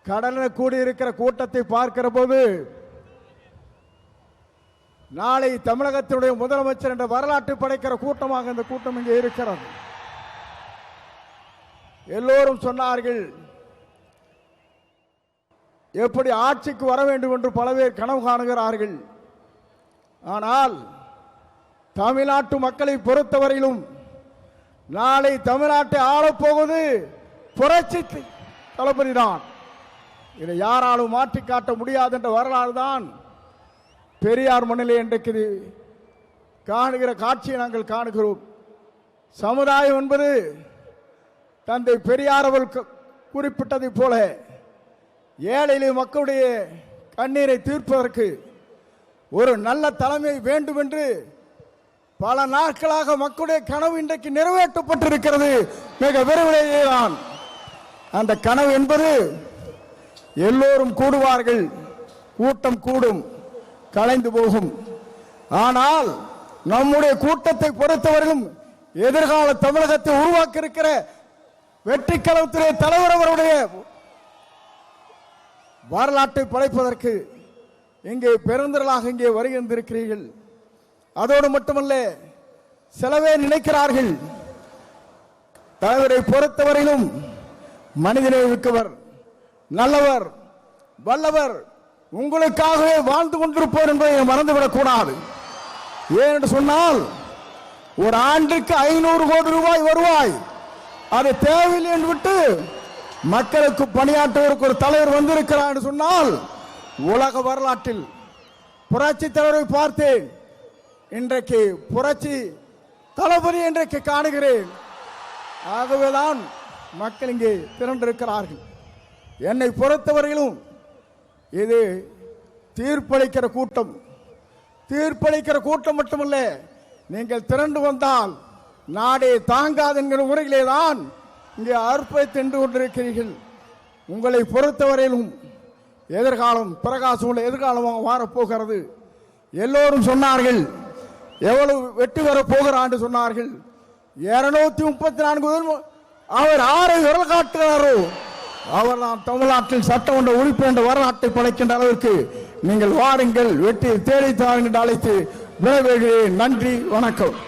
கடலில் கூடியிருக்கிற கூட்டத்தை பார்க்கிற போது நாளை தமிழகத்தினுடைய முதலமைச்சர் என்ற வரலாற்று படைக்கிற கூட்டமாக இந்த கூட்டம் இங்கே இருக்கிறது. எல்லோரும் சொன்னார்கள், எப்படி ஆட்சிக்கு வர வேண்டும் என்று பல பேர் கனவு காணுகிறார்கள். ஆனால் தமிழ்நாட்டு மக்களை பொறுத்தவரையிலும் நாளை தமிழ்நாட்டை ஆளப்போவது புரட்சி தளபதி தான். இதை யாராலும் மாற்றி காட்ட முடியாது என்ற வரலாறு தான் பெரியார் மண்ணிலே இன்றைக்கு காணுகிற காட்சியை நாங்கள் காணுகிறோம். சமுதாயம் என்பது தந்தை பெரியார் அவர்கள் குறிப்பிட்டதை போல ஏழை மக்களுடைய கண்ணீரை தீர்ப்பதற்கு ஒரு நல்ல தலைமை வேண்டும் என்று பல நாட்களாக மக்களுடைய கனவு இன்றைக்கு நிறைவேற்றப்பட்டிருக்கிறது. மிக விரைவிலேயே தான் அந்த கனவு என்பது எல்லோரும் கூடுவார்கள், கூட்டம் கூடும், கலைந்து போகும். ஆனால் நம்முடைய கூட்டத்தை பொறுத்தவரையும் எதிர்கால தமிழகத்தை உருவாக்க இருக்கிற வெற்றி கழகத்திலே தலைவர் அவருடைய வரலாற்றை படைப்பதற்கு இங்கே பெருந்திரளாக இங்கே வருகின்றிருக்கிறீர்கள். அதோடு மட்டுமல்ல, சிலவே நினைக்கிறார்கள் தலைவரை பொறுத்தவரையிலும் மனிதனை மிக்கவர், நல்லவர், வல்லவர், உங்களுக்காகவே வாழ்ந்து கொண்டிருப்போர் என்பதை மறந்துவிடக் கூடாது. ஏனென்று சொன்னால் ஒரு ஆண்டுக்கு 500 கோடி ரூபாய் வருவாய், அது தேவையில்லை என்று விட்டு மக்களுக்கு பணியாற்றுவதற்கு ஒரு தலைவர் வந்திருக்கிறார் என்று சொன்னால் உலக வரலாற்றில் புரட்சி தலைவரை பார்த்தேன், இன்றைக்கு புரட்சி தளபதி இன்றைக்கு காணுகிறேன். ஆகவேதான் மக்கள் இங்கே திரண்டிருக்கிறார்கள். என்னை பொறுத்தவரையிலும் இது தீர்ப்பளிக்கிற கூட்டம். தீர்ப்பளிக்கிற கூட்டம் மட்டுமல்ல, நீங்கள் திரண்டு வந்தால் நாடே தாங்காது என்கிற முறையிலே தான் இங்கே அர்ப்பணித்து நின்று கொண்டிருக்கிறீர்கள். உங்களை பொறுத்தவரையிலும் எதிர்காலம் பிரகாசம் உள்ள எதிர்காலமாக மாறப்போகிறது. எல்லோரும் சொன்னார்கள், எவ்வளவு வெற்றி வரப் போகிறான் சொன்னார்கள். 234 அவர் ஆரை விரல் காட்டுகிறாரோ அவர் தான் தமிழ்நாட்டில் சட்டமன்ற உறுப்பினர் என்ற வரலாற்றை படைக்கின்ற அளவிற்கு நீங்கள் வாருங்கள், வெற்றி தேடி தாருங்கள் என்று அழைத்து விடைபெறுகிறேன். நன்றி, வணக்கம்.